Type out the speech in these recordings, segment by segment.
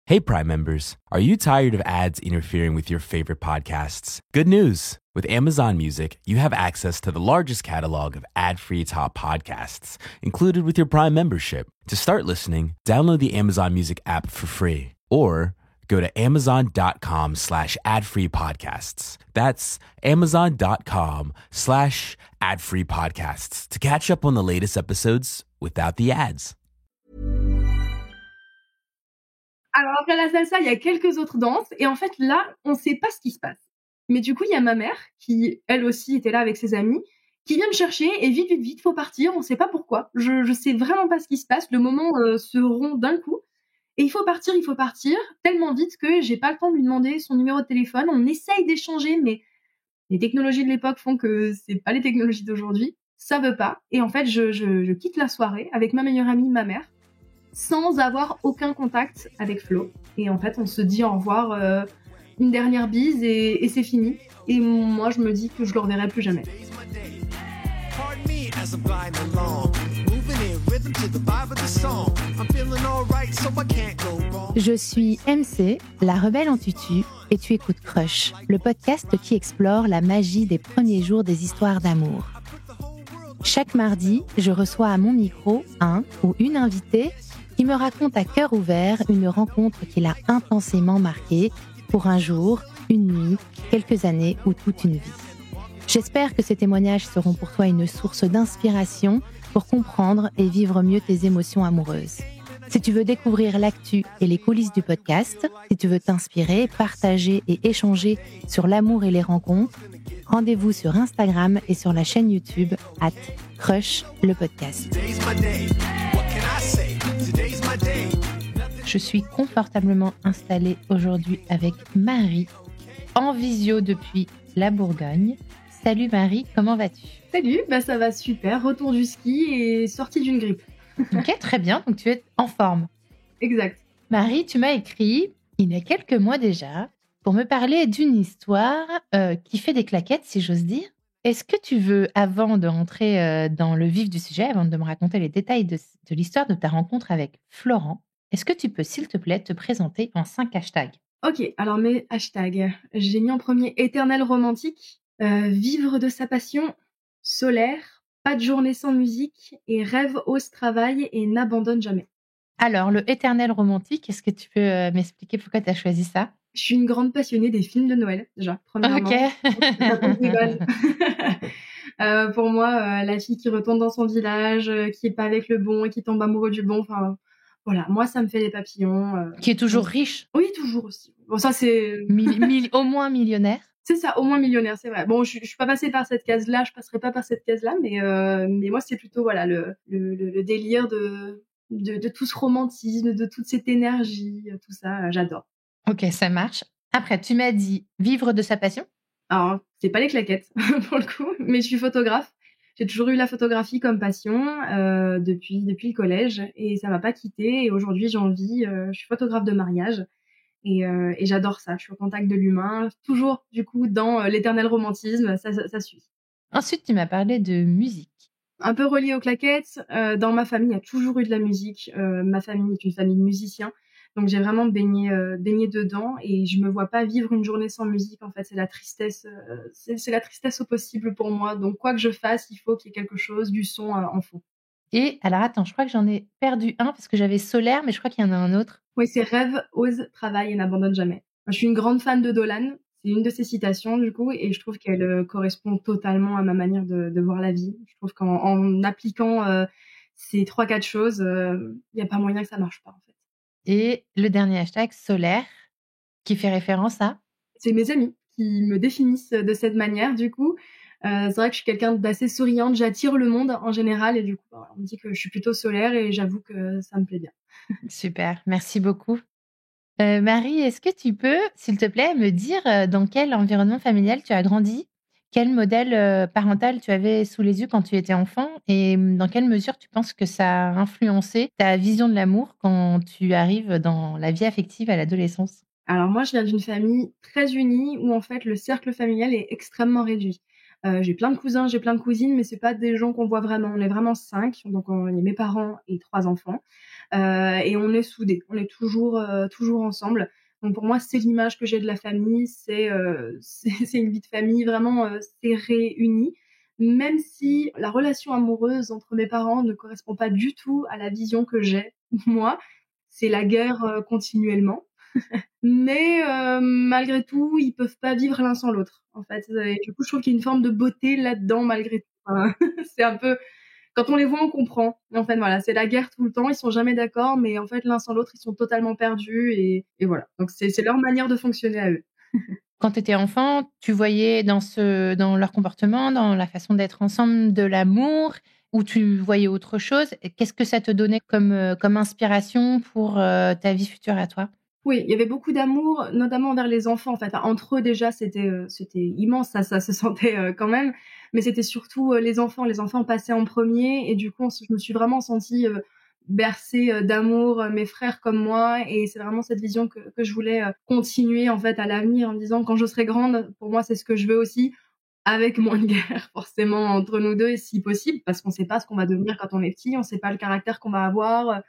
Hey, Prime members, are you tired of ads interfering with your favorite podcasts? Good news! With Amazon Music, you have access to the largest catalog of ad-free top podcasts included with your Prime membership. To start listening, download the Amazon Music app for free or go to amazon.com/ad-free podcasts. That's amazon.com/ad-free podcasts to catch up on the latest episodes without the ads. Alors après la salsa, il y a quelques autres danses et en fait là, on sait pas ce qui se passe. Mais du coup, il y a ma mère qui, elle aussi, était là avec ses amis, qui vient me chercher et vite, faut partir. On sait pas pourquoi. Je sais vraiment pas ce qui se passe. Le moment se rompt d'un coup et il faut partir tellement vite que j'ai pas le temps de lui demander son numéro de téléphone. On essaye d'échanger, mais les technologies de l'époque font que c'est pas les technologies d'aujourd'hui. Ça veut pas. Et en fait, je quitte la soirée avec ma meilleure amie, ma mère, sans avoir aucun contact avec Flo. Et en fait, on se dit au revoir, une dernière bise et c'est fini. Et moi, je me dis que je le reverrai plus jamais. Je suis MC, la rebelle en tutu, et tu écoutes Crush, le podcast qui explore la magie des premiers jours des histoires d'amour. Chaque mardi, je reçois à mon micro un ou une invitée qui me raconte à cœur ouvert une rencontre qui l'a intensément marquée pour un jour, une nuit, quelques années ou toute une vie. J'espère que ces témoignages seront pour toi une source d'inspiration pour comprendre et vivre mieux tes émotions amoureuses. Si tu veux découvrir l'actu et les coulisses du podcast, si tu veux t'inspirer, partager et échanger sur l'amour et les rencontres, rendez-vous sur Instagram et sur la chaîne YouTube @Crush le podcast. Je suis confortablement installée aujourd'hui avec Marie, en visio depuis la Bourgogne. Salut Marie, comment vas-tu ? Salut, ça va super. Retour du ski et sortie d'une grippe. Ok, très bien, donc tu es en forme. Exact. Marie, tu m'as écrit, il y a quelques mois déjà, pour me parler d'une histoire qui fait des claquettes, si j'ose dire. Est-ce que tu veux, avant de rentrer dans le vif du sujet, avant de me raconter les détails de l'histoire de ta rencontre avec Florent, est-ce que tu peux, s'il te plaît, te présenter en 5 hashtags ? Ok, alors mes hashtags. J'ai mis en premier éternel romantique, vivre de sa passion, solaire, pas de journée sans musique et rêve, ose, travaille et n'abandonne jamais. Alors, le éternel romantique, est-ce que tu peux m'expliquer pourquoi tu as choisi ça ? Je suis une grande passionnée des films de Noël, déjà, premièrement. Ok. Ça pose des bases. Pour moi, la fille qui retourne dans son village, qui est pas avec le bon et qui tombe amoureux du bon, enfin, voilà, moi, ça me fait les papillons. Qui est toujours riche. Oui, toujours aussi. Bon, ça, c'est... Au moins millionnaire. C'est ça, au moins millionnaire, c'est vrai. Bon, je suis pas passée par cette case-là, je passerai pas par cette case-là, mais moi, c'est plutôt, voilà, le délire de tout ce romantisme, de toute cette énergie, tout ça, j'adore. Ok, ça marche. Après, tu m'as dit vivre de sa passion. Alors, c'est pas les claquettes, pour le coup, mais je suis photographe. J'ai toujours eu la photographie comme passion depuis le collège et ça m'a pas quittée. Et aujourd'hui, j'en vis. Je suis photographe de mariage et j'adore ça. Je suis au contact de l'humain, toujours du coup dans l'éternel romantisme. Ça suit. Ensuite, tu m'as parlé de musique. Un peu relié aux claquettes. Dans ma famille, il y a toujours eu de la musique. Ma famille est une famille de musiciens. Donc j'ai vraiment baigné dedans et je me vois pas vivre une journée sans musique. En fait, c'est la tristesse, c'est la tristesse au possible pour moi. Donc quoi que je fasse, il faut qu'il y ait quelque chose, du son en fond. Et alors attends, je crois que j'en ai perdu un parce que j'avais solaire, mais je crois qu'il y en a un autre. Oui, c'est rêve, ose, travaille et n'abandonne jamais. Je suis une grande fan de Dolan. C'est une de ses citations du coup et je trouve qu'elle correspond totalement à ma manière de voir la vie. Je trouve qu'en appliquant ces 3-4 choses, il y a pas moyen que ça marche pas en fait. Et le dernier hashtag, solaire, qui fait référence à ? C'est mes amis qui me définissent de cette manière, du coup. C'est vrai que je suis quelqu'un d'assez souriante, j'attire le monde en général, et du coup, on me dit que je suis plutôt solaire, et j'avoue que ça me plaît bien. Super, merci beaucoup. Marie, est-ce que tu peux, s'il te plaît, me dire dans quel environnement familial tu as grandi ? Quel modèle parental tu avais sous les yeux quand tu étais enfant et dans quelle mesure tu penses que ça a influencé ta vision de l'amour quand tu arrives dans la vie affective à l'adolescence ? Alors moi, je viens d'une famille très unie où en fait le cercle familial est extrêmement réduit. J'ai plein de cousins, j'ai plein de cousines, mais c'est pas des gens qu'on voit vraiment. On est vraiment 5, donc on est mes parents et 3 enfants, et on est soudés. On est toujours ensemble. Donc pour moi, c'est l'image que j'ai de la famille. C'est une vie de famille vraiment serrée, unie. Même si la relation amoureuse entre mes parents ne correspond pas du tout à la vision que j'ai moi, c'est la guerre continuellement. Mais malgré tout, ils peuvent pas vivre l'un sans l'autre, en fait. Et du coup, je trouve qu'il y a une forme de beauté là-dedans malgré tout. Enfin, c'est un peu quand on les voit, on comprend. En fait, voilà, c'est la guerre tout le temps. Ils sont jamais d'accord, mais en fait, l'un sans l'autre, ils sont totalement perdus et voilà. Donc c'est leur manière de fonctionner à eux. Quand tu étais enfant, tu voyais dans leur comportement, dans la façon d'être ensemble, de l'amour, ou tu voyais autre chose? Et qu'est-ce que ça te donnait comme inspiration pour ta vie future à toi? Oui, il y avait beaucoup d'amour, notamment envers les enfants, en fait. Enfin, entre eux, déjà, c'était immense, ça se sentait quand même. Mais c'était surtout les enfants. Les enfants passaient en premier. Et du coup, je me suis vraiment sentie bercée d'amour, mes frères comme moi. Et c'est vraiment cette vision que je voulais continuer, en fait, à l'avenir, en me disant, quand je serai grande, pour moi, c'est ce que je veux aussi, avec moins de guerre, forcément, entre nous deux, si possible, parce qu'on sait pas ce qu'on va devenir quand on est petit, on sait pas le caractère qu'on va avoir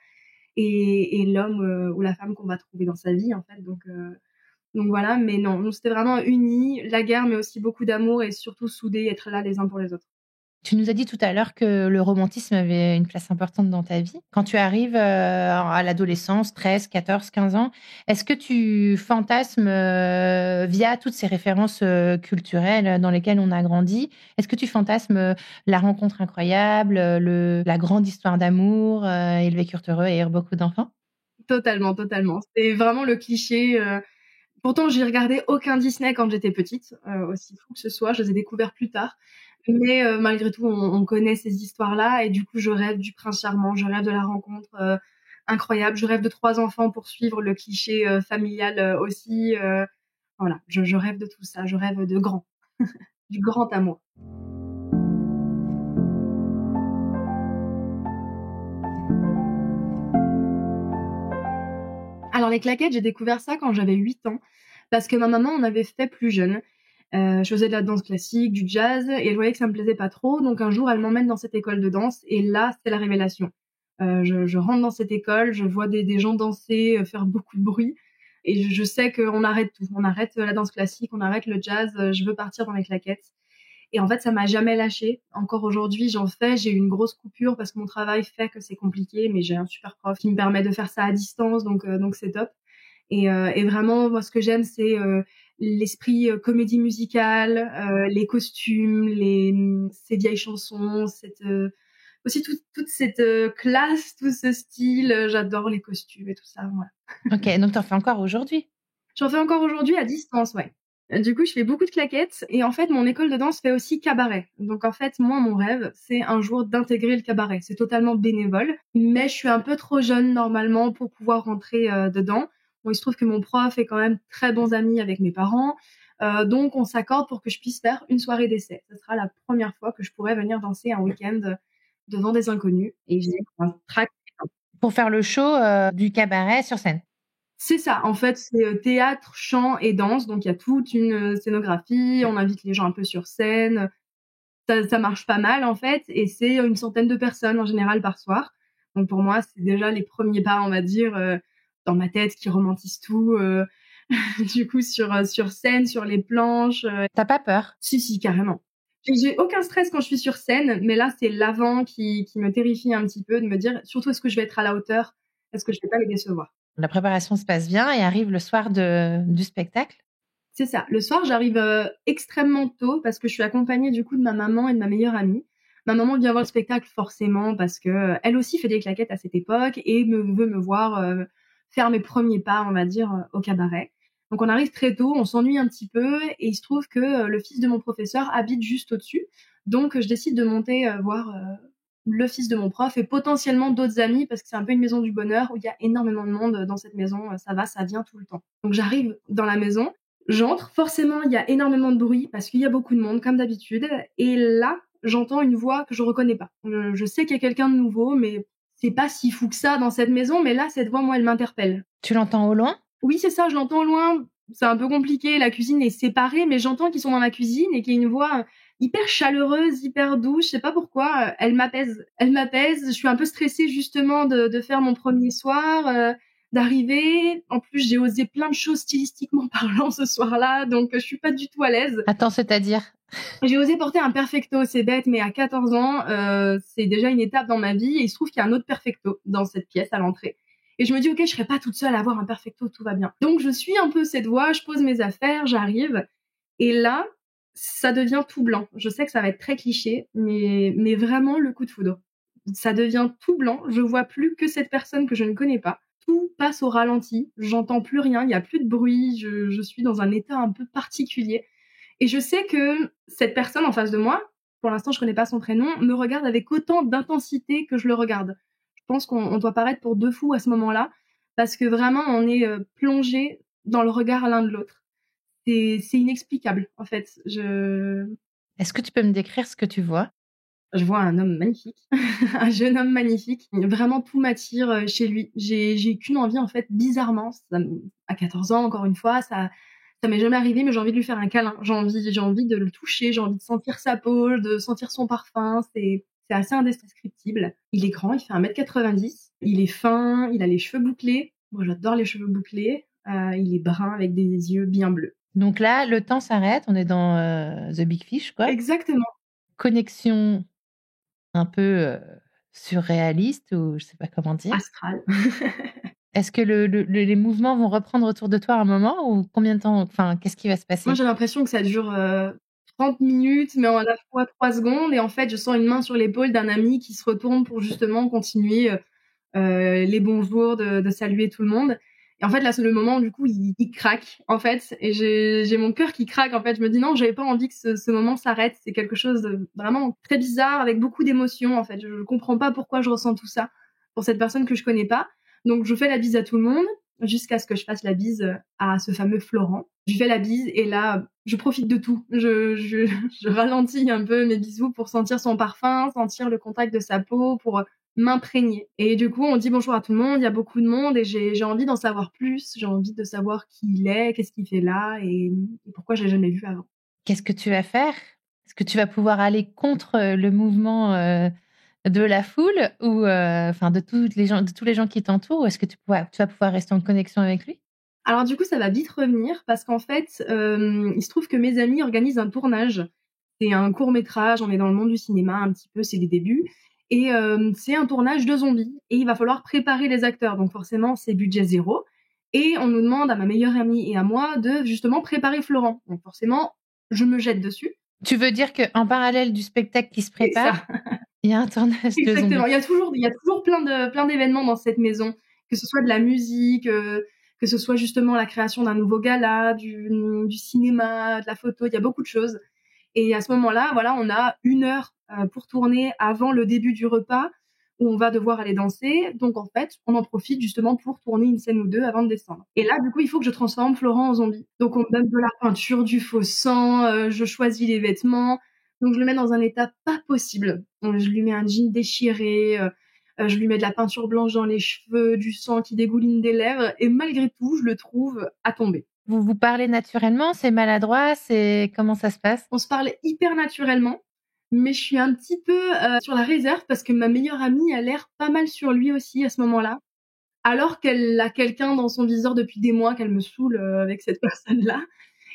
et l'homme ou la femme qu'on va trouver dans sa vie, en fait. Donc voilà, mais non, nous, c'était vraiment unis, la guerre, mais aussi beaucoup d'amour et surtout soudés, être là les uns pour les autres. Tu nous as dit tout à l'heure que le romantisme avait une place importante dans ta vie. Quand tu arrives à l'adolescence, 13, 14, 15 ans, est-ce que tu fantasmes, via toutes ces références culturelles dans lesquelles on a grandi, est-ce que tu fantasmes la rencontre incroyable, la grande histoire d'amour, et le vécurent heureux et eurent beaucoup d'enfants? Totalement, totalement. C'est vraiment le cliché. Pourtant, j'ai regardé aucun Disney quand j'étais petite, aussi fou que ce soit, je les ai découverts plus tard. Mais malgré tout, on connaît ces histoires-là et du coup, je rêve du prince charmant, je rêve de la rencontre incroyable, je rêve de 3 enfants pour suivre le cliché familial aussi. Voilà, je rêve de tout ça, je rêve de grand, du grand amour. Alors les claquettes, j'ai découvert ça quand j'avais 8 ans parce que ma maman en avait fait plus jeune. Je faisais de la danse classique, du jazz et elle voyait que ça me plaisait pas trop. Donc un jour, elle m'emmène dans cette école de danse et là, c'est la révélation. Je rentre dans cette école, je vois des gens danser, faire beaucoup de bruit et je sais qu'on arrête tout. On arrête la danse classique, on arrête le jazz, je veux partir dans les claquettes. Et en fait, ça m'a jamais lâchée. Encore aujourd'hui, j'en fais. J'ai eu une grosse coupure parce que mon travail fait que c'est compliqué, mais j'ai un super prof qui me permet de faire ça à distance, donc c'est top. Et vraiment, moi, ce que j'aime, c'est l'esprit comédie musicale, les costumes, ces vieilles chansons, aussi toute cette classe, tout ce style. J'adore les costumes et tout ça. Ouais. OK, donc tu en fais encore aujourd'hui? J'en fais encore aujourd'hui à distance, ouais. Du coup, je fais beaucoup de claquettes et en fait, mon école de danse fait aussi cabaret. Donc en fait, moi, mon rêve, c'est un jour d'intégrer le cabaret. C'est totalement bénévole, mais je suis un peu trop jeune normalement pour pouvoir rentrer dedans. Bon, il se trouve que mon prof est quand même très bons amis avec mes parents, donc on s'accorde pour que je puisse faire une soirée d'essai. Ce sera la première fois que je pourrai venir danser un week-end devant des inconnus et j'ai un trac. Pour faire le show, du cabaret sur scène? C'est ça, en fait, c'est théâtre, chant et danse, donc il y a toute une scénographie, on invite les gens un peu sur scène. Ça marche pas mal, en fait, et c'est une centaine de personnes en général par soir. Donc pour moi, c'est déjà les premiers pas, on va dire, dans ma tête qui romantise tout, du coup sur scène, sur les planches. Tu as pas peur? Si, carrément. J'ai aucun stress quand je suis sur scène, mais là, c'est l'avant qui me terrifie un petit peu, de me dire surtout est-ce que je vais être à la hauteur? Est-ce que je vais pas les décevoir? La préparation se passe bien et arrive le soir du spectacle? C'est ça. Le soir, j'arrive extrêmement tôt parce que je suis accompagnée du coup de ma maman et de ma meilleure amie. Ma maman vient voir le spectacle forcément parce que elle aussi fait des claquettes à cette époque et veut me voir faire mes premiers pas, on va dire, au cabaret. Donc on arrive très tôt, on s'ennuie un petit peu et il se trouve que le fils de mon professeur habite juste au-dessus. Donc je décide de monter voir le fils de mon prof et potentiellement d'autres amis parce que c'est un peu une maison du bonheur où il y a énormément de monde dans cette maison. Ça va, ça vient tout le temps. Donc j'arrive dans la maison. J'entre, forcément, il y a énormément de bruit parce qu'il y a beaucoup de monde, comme d'habitude. Et là, j'entends une voix que je reconnais pas. Je sais qu'il y a quelqu'un de nouveau, mais c'est pas si fou que ça dans cette maison. Mais là, cette voix, moi, elle m'interpelle. Tu l'entends au loin? Oui, c'est ça, je l'entends au loin. C'est un peu compliqué, la cuisine est séparée, mais j'entends qu'ils sont dans la cuisine et qu'il y a une voix hyper chaleureuse, hyper douce. Je sais pas pourquoi, elle m'apaise. Elle m'apaise. Je suis un peu stressée justement de faire mon premier soir, d'arriver. En plus, j'ai osé plein de choses stylistiquement parlant ce soir-là, donc je suis pas du tout à l'aise. Attends, c'est-à-dire? J'ai osé porter un perfecto, c'est bête, mais à 14 ans, c'est déjà une étape dans ma vie. Et il se trouve qu'il y a un autre perfecto dans cette pièce à l'entrée. Et je me dis, ok, je serai pas toute seule à avoir un perfecto, tout va bien. Donc je suis un peu cette voie, je pose mes affaires, j'arrive. Et là, ça devient tout blanc. Je sais que ça va être très cliché, mais vraiment le coup de foudre. Ça devient tout blanc. Je vois plus que cette personne que je ne connais pas. Tout passe au ralenti. J'entends plus rien. Il y a plus de bruit. Je suis dans un état un peu particulier. Et je sais que cette personne en face de moi, pour l'instant je connais pas son prénom, me regarde avec autant d'intensité que je le regarde. Je pense qu'on doit paraître pour deux fous à ce moment-là, parce que vraiment on est plongé dans le regard l'un de l'autre. C'est inexplicable en fait. Est-ce que tu peux me décrire ce que tu vois? Je vois un homme magnifique, un jeune homme magnifique. Vraiment tout m'attire chez lui. J'ai qu'une envie en fait, bizarrement. À 14 ans, encore une fois, ça m'est jamais arrivé, mais j'ai envie de lui faire un câlin. J'ai envie de le toucher, j'ai envie de sentir sa peau, de sentir son parfum. C'est assez indescriptible. Il est grand, il fait 1m90. Il est fin, il a les cheveux bouclés. Moi, j'adore les cheveux bouclés. Il est brun avec des yeux bien bleus. Donc là, le temps s'arrête. On est dans The Big Fish, quoi. Exactement. Connexion un peu surréaliste, ou je sais pas comment dire. Astral. Est-ce que les mouvements vont reprendre autour de toi à un moment, ou combien de temps? Enfin, qu'est-ce qui va se passer? Moi, j'ai l'impression que ça dure 30 minutes, mais à la fois 3 secondes. Et en fait, je sens une main sur l'épaule d'un ami qui se retourne pour justement continuer les bonjours, de saluer tout le monde. Et en fait, là, c'est le moment où, du coup, il craque, en fait. Et j'ai mon cœur qui craque, en fait. Je me dis non, j'avais pas envie que ce moment s'arrête. C'est quelque chose de vraiment très bizarre, avec beaucoup d'émotions, en fait. Je comprends pas pourquoi je ressens tout ça pour cette personne que je connais pas. Donc, je fais la bise à tout le monde, jusqu'à ce que je fasse la bise à ce fameux Florent. Je lui fais la bise, et là, je profite de tout. Je ralentis un peu mes bisous pour sentir son parfum, sentir le contact de sa peau, pour m'imprégner. Et du coup, on dit bonjour à tout le monde, il y a beaucoup de monde, et j'ai envie d'en savoir plus, j'ai envie de savoir qui il est, qu'est-ce qu'il fait là, et pourquoi je l'ai jamais vu avant. Qu'est-ce que tu vas faire? Est-ce que tu vas pouvoir aller contre le mouvement de la foule, ou enfin de tous les gens qui t'entourent, ou est-ce que tu vas pouvoir rester en connexion avec lui? Alors du coup, ça va vite revenir, parce qu'en fait, il se trouve que mes amis organisent un tournage. C'est un court-métrage, on est dans le monde du cinéma un petit peu, c'est les débuts. Et c'est un tournage de zombies. Et il va falloir préparer les acteurs. Donc forcément, c'est budget zéro. Et on nous demande, à ma meilleure amie et à moi, de justement préparer Florent. Donc forcément, je me jette dessus. Tu veux dire qu'en parallèle du spectacle qui se C'est ça. prépare, il y a un tournage de zombies? Exactement. Il y a toujours plein d'événements dans cette maison. Que ce soit de la musique, que ce soit justement la création d'un nouveau gala, du cinéma, de la photo. Il y a beaucoup de choses. Et à ce moment-là, voilà, on a 1 heure pour tourner avant le début du repas, où on va devoir aller danser. Donc, en fait, on en profite justement pour tourner une scène ou deux avant de descendre. Et là, du coup, il faut que je transforme Florent en zombie. Donc, on me donne de la peinture, du faux sang, je choisis les vêtements. Donc, je le mets dans un état pas possible. Donc, je lui mets un jean déchiré, je lui mets de la peinture blanche dans les cheveux, du sang qui dégouline des lèvres. Et malgré tout, je le trouve à tomber. Vous vous parlez naturellement? C'est maladroit? Comment ça se passe? On se parle hyper naturellement, mais je suis un petit peu sur la réserve, parce que ma meilleure amie a l'air pas mal sur lui aussi à ce moment-là, alors qu'elle a quelqu'un dans son viseur depuis des mois, qu'elle me saoule avec cette personne-là.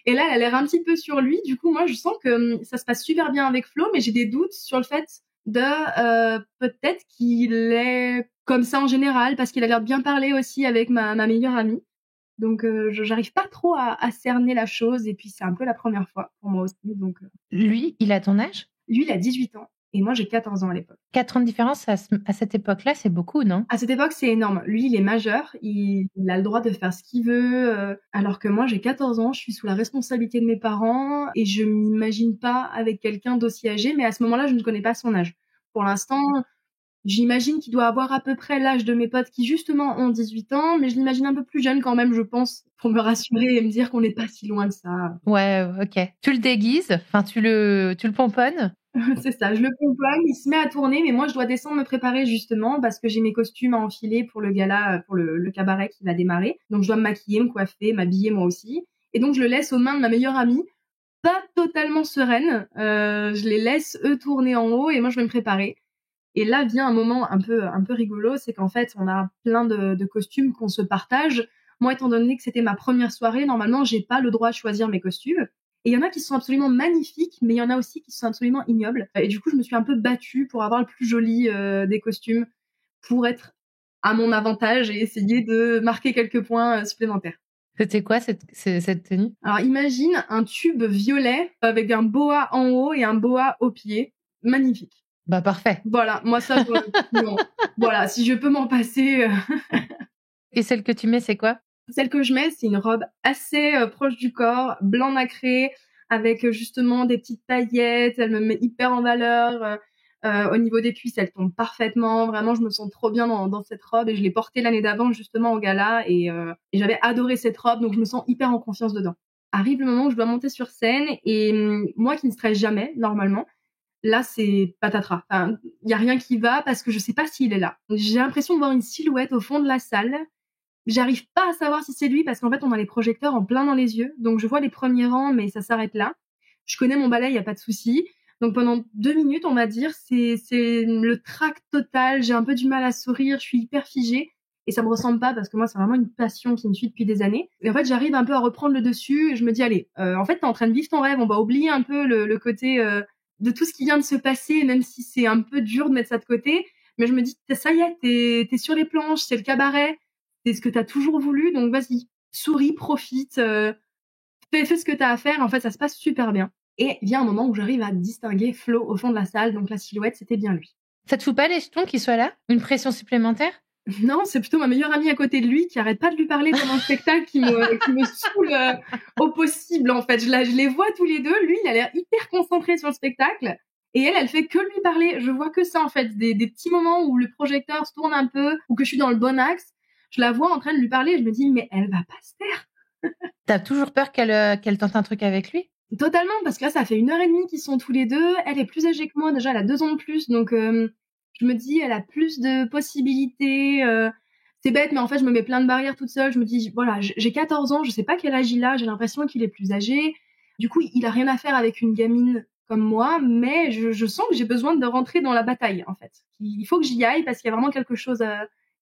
Et là, elle a l'air un petit peu sur lui. Du coup, moi, je sens que ça se passe super bien avec Flo, mais j'ai des doutes sur le fait de peut-être qu'il est comme ça en général, parce qu'il a l'air de bien parler aussi avec ma meilleure amie. Donc, j'arrive pas trop à cerner la chose, et puis c'est un peu la première fois pour moi aussi. Donc, Lui, il a ton âge? lui, il a 18 ans et moi, j'ai 14 ans à l'époque. 4 ans de différence à cette époque-là, c'est beaucoup, non? À cette époque, c'est énorme. Lui, il est majeur, il a le droit de faire ce qu'il veut, alors que moi, j'ai 14 ans, je suis sous la responsabilité de mes parents, et je m'imagine pas avec quelqu'un d'aussi âgé, mais à ce moment-là, je ne connais pas son âge. Pour l'instant, j'imagine qu'il doit avoir à peu près l'âge de mes potes qui, justement, ont 18 ans, mais je l'imagine un peu plus jeune quand même, je pense, pour me rassurer et me dire qu'on n'est pas si loin de ça. Ouais, ok. Tu le déguises, enfin tu le pomponnes. C'est ça, je le pomponne, il se met à tourner, mais moi je dois descendre me préparer justement, parce que j'ai mes costumes à enfiler pour le gala, pour le cabaret qui va démarrer. Donc je dois me maquiller, me coiffer, m'habiller moi aussi. Et donc je le laisse aux mains de ma meilleure amie pas totalement sereine. Je les laisse eux tourner en haut et moi je vais me préparer. Et là vient un moment un peu rigolo, c'est qu'en fait on a plein de costumes qu'on se partage. Moi, étant donné que c'était ma première soirée, normalement j'ai pas le droit de choisir mes costumes. Et il y en a qui sont absolument magnifiques, mais il y en a aussi qui sont absolument ignobles. Et du coup, je me suis un peu battue pour avoir le plus joli des costumes, pour être à mon avantage et essayer de marquer quelques points supplémentaires. C'était quoi cette tenue? Alors imagine un tube violet avec un boa en haut et un boa au pied. Magnifique. Bah parfait. Voilà, moi ça, non. Voilà, si je peux m'en passer. Et celle que tu mets, c'est quoi? Celle que je mets, c'est une robe assez proche du corps, blanc nacré, avec justement des petites paillettes. Elle me met hyper en valeur. Au niveau des cuisses, elle tombe parfaitement. Vraiment, je me sens trop bien dans cette robe et je l'ai portée l'année d'avant justement au gala et j'avais adoré cette robe, donc je me sens hyper en confiance dedans. Arrive le moment où je dois monter sur scène et moi qui ne stresse jamais normalement, là c'est patatras. Enfin, y a rien qui va parce que je sais pas s'il est là. J'ai l'impression de voir une silhouette au fond de la salle. J'arrive pas à savoir si c'est lui parce qu'en fait on a les projecteurs en plein dans les yeux, donc je vois les premiers rangs mais ça s'arrête là. Je connais mon ballet, y a pas de souci. Donc pendant 2 minutes, on va dire, c'est le trac total. J'ai un peu du mal à sourire, je suis hyper figée et ça me ressemble pas parce que moi c'est vraiment une passion qui me suit depuis des années. Et en fait, j'arrive un peu à reprendre le dessus. Et je me dis allez, en fait t'es en train de vivre ton rêve. On va oublier un peu le côté de tout ce qui vient de se passer, même si c'est un peu dur de mettre ça de côté. Mais je me dis ça y est, t'es sur les planches, c'est le cabaret, c'est ce que t'as toujours voulu. Donc vas-y, souris, profite, fais ce que t'as à faire. En fait, ça se passe super bien. Et vient un moment où j'arrive à distinguer Flo au fond de la salle, donc la silhouette, c'était bien lui. Ça te fout pas les jetons qu'il soit là? Une pression supplémentaire? Non, c'est plutôt ma meilleure amie à côté de lui qui arrête pas de lui parler pendant le spectacle, qui me saoule au possible, en fait. Je les vois tous les deux. Lui, il a l'air hyper concentré sur le spectacle. Et elle fait que lui parler. Je vois que ça, en fait. Des petits moments où le projecteur se tourne un peu, ou que je suis dans le bon axe. Je la vois en train de lui parler et je me dis, mais elle va pas se taire. T'as toujours peur qu'elle tente un truc avec lui? Totalement, parce que là, ça fait 1h30 qu'ils sont tous les deux. Elle est plus âgée que moi, déjà, elle a 2 ans de plus. Donc, je me dis, elle a plus de possibilités. C'est bête, mais en fait, je me mets plein de barrières toute seule. Je me dis, voilà, j'ai 14 ans, je sais pas quel âge il a, j'ai l'impression qu'il est plus âgé. Du coup, il a rien à faire avec une gamine comme moi, mais je sens que j'ai besoin de rentrer dans la bataille, en fait. Il faut que j'y aille parce qu'il y a vraiment quelque chose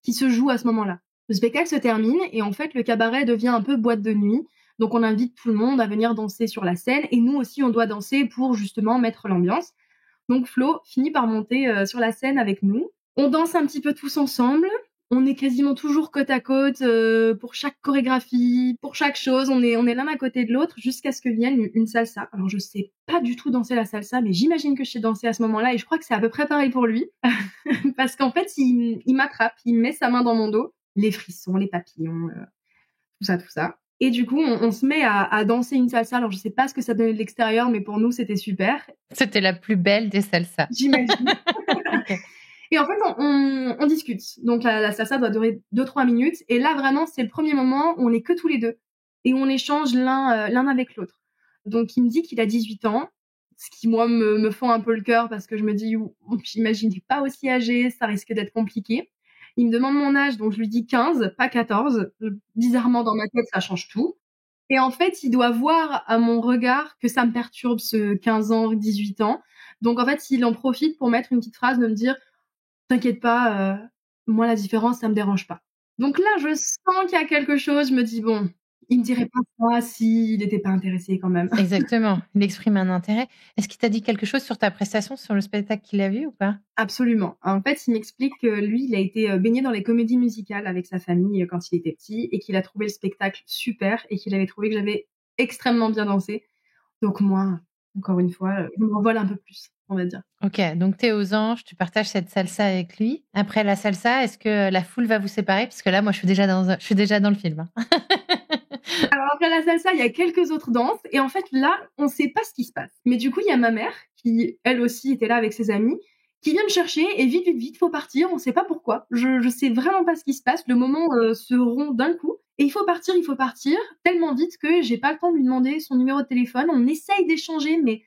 qui se joue à ce moment-là. Le spectacle se termine et en fait, le cabaret devient un peu boîte de nuit. Donc, on invite tout le monde à venir danser sur la scène et nous aussi, on doit danser pour justement mettre l'ambiance. Donc, Flo finit par monter sur la scène avec nous. On danse un petit peu tous ensemble. On est quasiment toujours côte à côte pour chaque chorégraphie, pour chaque chose. On est l'un à côté de l'autre jusqu'à ce que vienne une salsa. Alors, je sais pas du tout danser la salsa, mais j'imagine que je sais danser à ce moment-là et je crois que c'est à peu près pareil pour lui. Parce qu'en fait, il m'attrape, il met sa main dans mon dos. Les frissons, les papillons, tout ça. Et du coup, on se met à danser une salsa. Alors, je sais pas ce que ça donnait de l'extérieur, mais pour nous, c'était super. C'était la plus belle des salsas. J'imagine. Okay. Et en fait, on discute. Donc, la salsa doit durer 2-3 minutes. Et là, vraiment, c'est le premier moment où on est que tous les deux. Et où on échange l'un avec l'autre. Donc, il me dit qu'il a 18 ans. Ce qui, moi, me fend un peu le cœur parce que je me dis, j'imaginais pas aussi âgé, ça risque d'être compliqué. Il me demande mon âge, donc je lui dis 15, pas 14. Bizarrement, dans ma tête, ça change tout. Et en fait, il doit voir à mon regard que ça me perturbe, ce 15 ans, 18 ans. Donc, en fait, il en profite pour mettre une petite phrase de me dire « T'inquiète pas, moi, la différence, ça me dérange pas. » Donc là, je sens qu'il y a quelque chose. Je me dis « Bon, il me dirait pas ça s'il n'était pas intéressé quand même. » Exactement. Il exprime un intérêt. Est-ce qu'il t'a dit quelque chose sur ta prestation, sur le spectacle qu'il a vu ou pas? Absolument. En fait, il m'explique que lui, il a été baigné dans les comédies musicales avec sa famille quand il était petit et qu'il a trouvé le spectacle super et qu'il avait trouvé que j'avais extrêmement bien dansé. Donc moi, encore une fois, je m'envole un peu plus, on va dire. Ok, donc t'es aux anges, tu partages cette salsa avec lui. Après la salsa, est-ce que la foule va vous séparer? Parce que là, moi, je suis déjà dans le film. Alors après la salsa, il y a quelques autres danses et en fait là, on sait pas ce qui se passe. Mais du coup, il y a ma mère qui, elle aussi, était là avec ses amis, qui vient me chercher et vite, faut partir. On sait pas pourquoi. Je sais vraiment pas ce qui se passe. Le moment se rompt d'un coup et il faut partir tellement vite que j'ai pas le temps de lui demander son numéro de téléphone. On essaye d'échanger, mais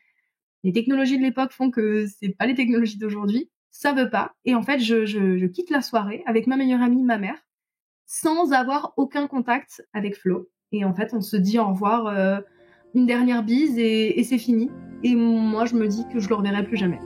les technologies de l'époque font que c'est pas les technologies d'aujourd'hui. Ça veut pas. Et en fait, je quitte la soirée avec ma meilleure amie, ma mère, sans avoir aucun contact avec Flo. Et en fait, on se dit au revoir une dernière bise et c'est fini. Et moi, je me dis que je le reverrai plus jamais.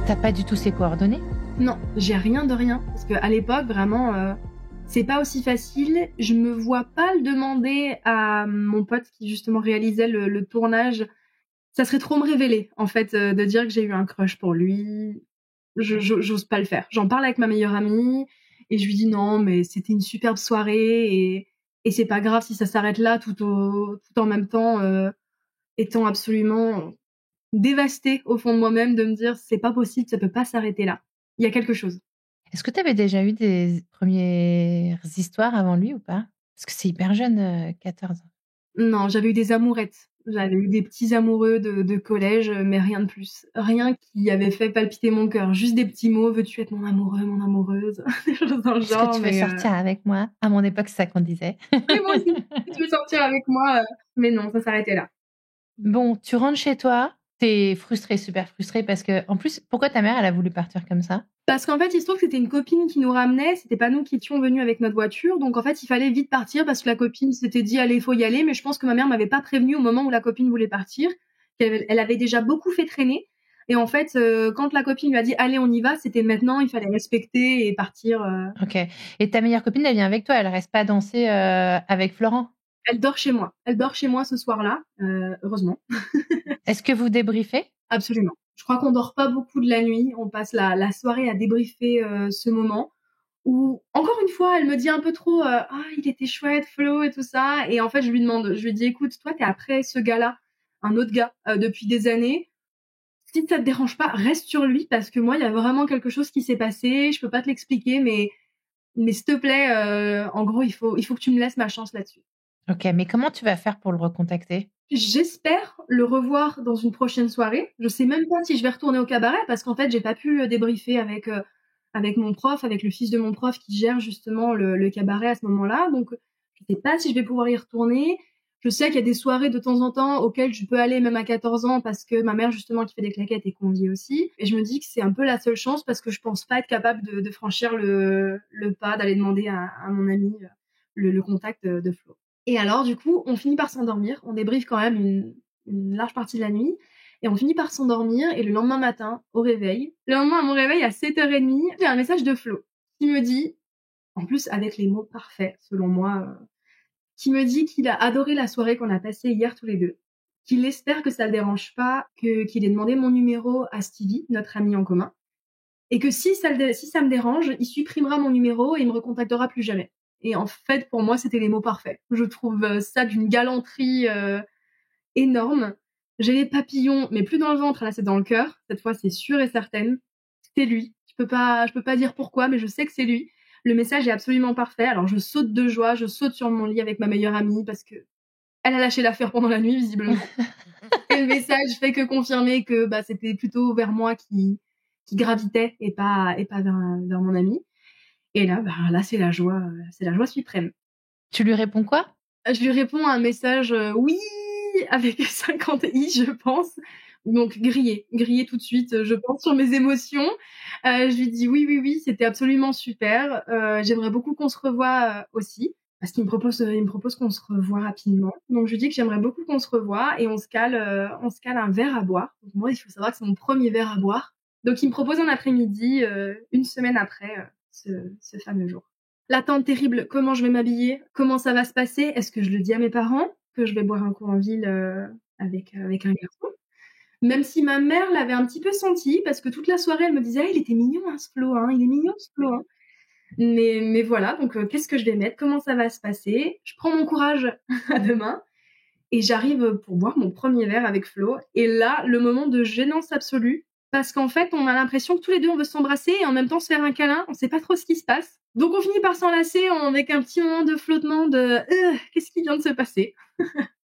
T'as pas du tout ses coordonnées? Non, j'ai rien de rien. Parce qu'à l'époque, vraiment, c'est pas aussi facile. Je me vois pas le demander à mon pote qui justement réalisait le tournage. Ça serait trop me révéler, en fait, de dire que j'ai eu un crush pour lui. J'ose pas le faire. J'en parle avec ma meilleure amie et je lui dis non, mais c'était une superbe soirée et c'est pas grave si ça s'arrête là tout en même temps, étant absolument dévastée au fond de moi-même de me dire c'est pas possible, ça peut pas s'arrêter là. Il y a quelque chose. Est-ce que tu avais déjà eu des premières histoires avant lui ou pas? Parce que c'est hyper jeune, 14 ans. Non, j'avais eu des amourettes. J'avais eu des petits amoureux de collège, mais rien de plus. Rien qui avait fait palpiter mon cœur. Juste des petits mots: «Veux-tu être mon amoureux, mon amoureuse?» Des choses dans le Est-ce que genre, tu veux mais sortir avec moi? À mon époque, c'est ça qu'on disait. oui, moi aussi. «Tu veux sortir avec moi?» Mais non, ça s'arrêtait là. Bon, tu rentres chez toi, tu es frustrée, super frustrée parce qu'en plus, pourquoi ta mère, elle a voulu partir comme ça? Parce qu'en fait, il se trouve que c'était une copine qui nous ramenait, c'était pas nous qui étions venus avec notre voiture, donc en fait, il fallait vite partir parce que la copine s'était dit: «Allez, faut y aller», mais je pense que ma mère m'avait pas prévenue au moment où la copine voulait partir, elle avait déjà beaucoup fait traîner et en fait, quand la copine lui a dit: «Allez, on y va», c'était maintenant, il fallait respecter et partir, OK, et ta meilleure copine, elle vient avec toi, elle reste pas danser, avec Florent? Elle dort chez moi. Elle dort chez moi ce soir-là, heureusement. Est-ce que vous débriefez? Absolument. Je crois qu'on dort pas beaucoup de la nuit, on passe la soirée à débriefer, ce moment où, encore une fois, elle me dit un peu trop, «Ah, il était chouette, Flo et tout ça» et en fait, je lui dis: «Écoute, toi, tu es après ce gars-là, un autre gars, depuis des années. Si ça te dérange pas, reste sur lui parce que moi, il y a vraiment quelque chose qui s'est passé, je peux pas te l'expliquer, mais s'il te plaît, en gros, il faut que tu me laisses ma chance là-dessus». OK, mais comment tu vas faire pour le recontacter? J'espère le revoir dans une prochaine soirée. Je sais même pas si je vais retourner au cabaret parce qu'en fait, j'ai pas pu, débriefer avec mon prof, avec le fils de mon prof qui gère justement le cabaret à ce moment-là. Donc, je sais pas si je vais pouvoir y retourner. Je sais qu'il y a des soirées de temps en temps auxquelles je peux aller même à 14 ans parce que ma mère justement qui fait des claquettes est conviée aussi et je me dis que c'est un peu la seule chance parce que je pense pas être capable de franchir le pas, d'aller demander à mon ami, le contact, de Flo. Et alors, du coup, on finit par s'endormir. On débriefe quand même une large partie de la nuit. Et on finit par s'endormir. Et le lendemain matin, au réveil, le lendemain à mon réveil, à 7h30, j'ai un message de Flo qui me dit, en plus avec les mots parfaits, selon moi, qui me dit qu'il a adoré la soirée qu'on a passée hier tous les deux, qu'il espère que ça le dérange pas, qu'il ait demandé mon numéro à Stevie, notre ami en commun, et que si ça me dérange, il supprimera mon numéro et il me recontactera plus jamais. Et en fait, pour moi, c'était les mots parfaits. Je trouve ça d'une galanterie énorme. J'ai les papillons, mais plus dans le ventre, là, c'est dans le cœur. Cette fois, c'est sûr et certaine. C'est lui. Je peux pas dire pourquoi, mais je sais que c'est lui. Le message est absolument parfait. Alors, je saute de joie, je saute sur mon lit avec ma meilleure amie parce que elle a lâché l'affaire pendant la nuit, visiblement. Et le message fait que confirmer que bah, c'était plutôt vers moi qui gravitait et pas vers mon ami. Et là, bah, là, c'est la joie suprême. Tu lui réponds quoi? Je lui réponds à un message, oui, avec 50 i, je pense. Donc grillé tout de suite, je pense sur mes émotions. Je lui dis: «Oui, oui, oui, c'était absolument super. J'aimerais beaucoup qu'on se revoie, aussi». Parce qu'il me propose qu'on se revoie rapidement. Donc je lui dis que j'aimerais beaucoup qu'on se revoie et on se cale un verre à boire. Donc moi, il faut savoir que c'est mon premier verre à boire. Donc il me propose un après-midi, une semaine après, ce fameux jour. L'attente terrible, comment je vais m'habiller? Comment ça va se passer? Est-ce que je le dis à mes parents que je vais boire un coup en ville, avec un garçon? Même si ma mère l'avait un petit peu senti parce que toute la soirée, elle me disait: «Ah, il était mignon, hein, ce Flo, hein, il est mignon ce Flo, hein». Mais voilà, donc qu'est-ce que je vais mettre? Comment ça va se passer? Je prends mon courage à 2 mains et j'arrive pour boire mon premier verre avec Flo et là, le moment de gênance absolue parce qu'en fait, on a l'impression que tous les 2 on veut s'embrasser et en même temps se faire un câlin, on sait pas trop ce qui se passe. Donc on finit par s'enlacer avec un petit moment de flottement de qu'est-ce qui vient de se passer?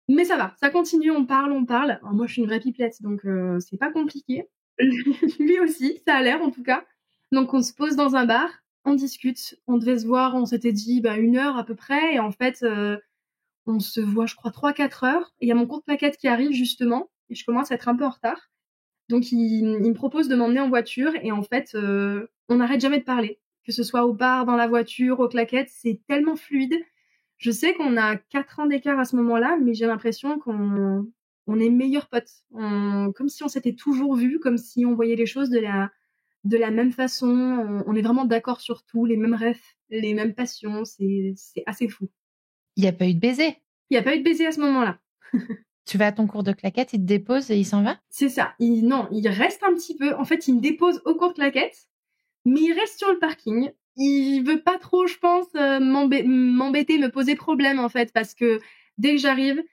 Mais ça va, ça continue, on parle, on parle. Alors moi, je suis une vraie pipelette, donc c'est pas compliqué. Lui aussi, ça a l'air en tout cas. Donc on se pose dans un bar, on discute. On devait se voir, on s'était dit 1 heure à peu près et en fait, on se voit je crois 3-4 heures. Il y a mon compte plaquette qui arrive justement et je commence à être un peu en retard. Donc il me propose de m'emmener en voiture et en fait, on n'arrête jamais de parler. Que ce soit au bar, dans la voiture, aux claquettes, c'est tellement fluide. Je sais qu'on a 4 ans d'écart à ce moment-là, mais j'ai l'impression qu'on est meilleurs potes. Comme si on s'était toujours vus, comme si on voyait les choses de la même façon. On est vraiment d'accord sur tout, les mêmes rêves, les mêmes passions. C'est assez fou. Il n'y a pas eu de baiser. Il n'y a pas eu de baiser à ce moment-là. Tu vas à ton cours de claquettes, il te dépose et il s'en va? C'est ça. Non, il reste un petit peu. En fait, il me dépose au cours de claquettes, mais il reste sur le parking. Il veut pas trop, je pense, m'embêter, me poser problème, en fait, parce que dès que j'arrive,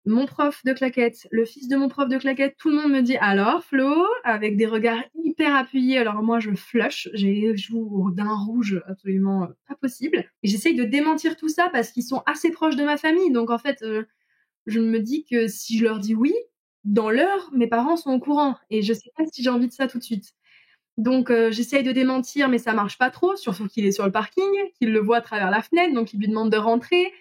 mon prof de claquettes, le fils de mon prof de claquettes, tout le monde me dit alors Flo, avec des regards hyper appuyés. Alors moi je flush, j'ai les joues d'un rouge absolument pas possible. Et j'essaye de démentir tout ça parce qu'ils sont assez proches de ma famille. Donc en fait, je me dis que si je leur dis oui, dans l'heure, mes parents sont au courant. Et je sais pas si j'ai envie de ça tout de suite. Donc j'essaye de démentir, mais ça marche pas trop, surtout qu'il est sur le parking, qu'il le voit à travers la fenêtre, donc il lui demande de rentrer.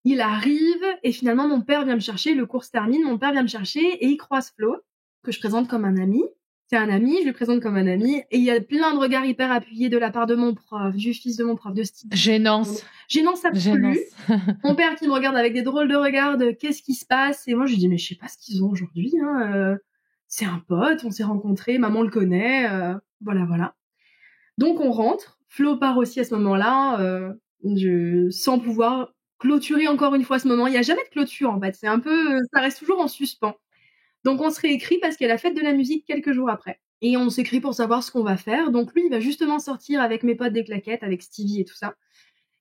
Il arrive et finalement mon père vient me chercher, le cours se termine, mon père vient me chercher et il croise Flo, que je présente comme un ami. C'est un ami, je le présente comme un ami et il y a plein de regards hyper appuyés de la part de mon prof, du fils de mon prof, de Steve. Gênance. Gênance absolue. Gênance. Mon père qui me regarde avec des drôles de regards de qu'est-ce qui se passe et moi je lui dis mais je sais pas ce qu'ils ont aujourd'hui, hein, c'est un pote, on s'est rencontrés, maman le connaît, voilà. Donc on rentre, Flo part aussi à ce moment-là, sans pouvoir clôturer encore une fois ce moment. Il n'y a jamais de clôture en fait, c'est un peu, ça reste toujours en suspens. Donc on se réécrit parce qu'il y a la fête de la musique quelques jours après. Et on s'écrit pour savoir ce qu'on va faire. Donc lui, il va justement sortir avec mes potes des claquettes, avec Stevie et tout ça.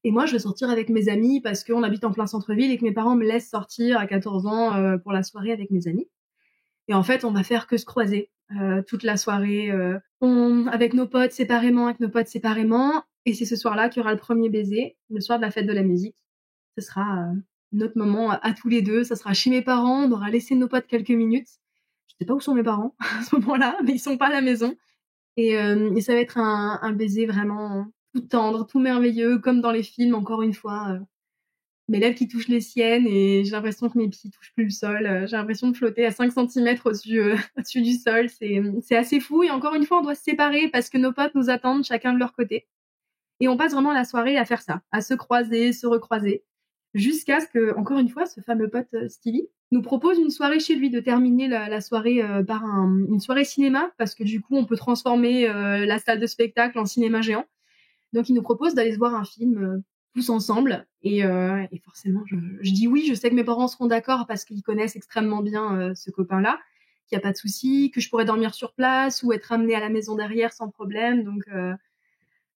Et moi, je vais sortir avec mes amis parce qu'on habite en plein centre-ville et que mes parents me laissent sortir à 14 ans pour la soirée avec mes amis. Et en fait, on va faire que se croiser toute la soirée, avec nos potes séparément, Et c'est ce soir-là qu'il y aura le premier baiser, le soir de la fête de la musique. Ce sera notre moment à tous les deux. Ça sera chez mes parents. On aura laissé nos potes quelques minutes. Je sais pas où sont mes parents à ce moment-là, mais ils sont pas à la maison. Et ça va être un baiser vraiment tout tendre, tout merveilleux, comme dans les films, encore une fois. Mes lèvres qui touchent les siennes et j'ai l'impression que mes pieds touchent plus le sol. J'ai l'impression de flotter à 5 centimètres au-dessus du sol. C'est assez fou. Et encore une fois, on doit se séparer parce que nos potes nous attendent chacun de leur côté. Et on passe vraiment la soirée à faire ça, à se croiser, se recroiser. Jusqu'à ce que, encore une fois, ce fameux pote Stevie nous propose une soirée chez lui, de terminer la soirée par une soirée cinéma, parce que du coup, on peut transformer la salle de spectacle en cinéma géant. Donc, il nous propose d'aller se voir un film tous ensemble. Et forcément, je dis oui. Je sais que mes parents seront d'accord parce qu'ils connaissent extrêmement bien ce copain-là, qu'il n'y a pas de souci, que je pourrais dormir sur place ou être amenée à la maison derrière sans problème.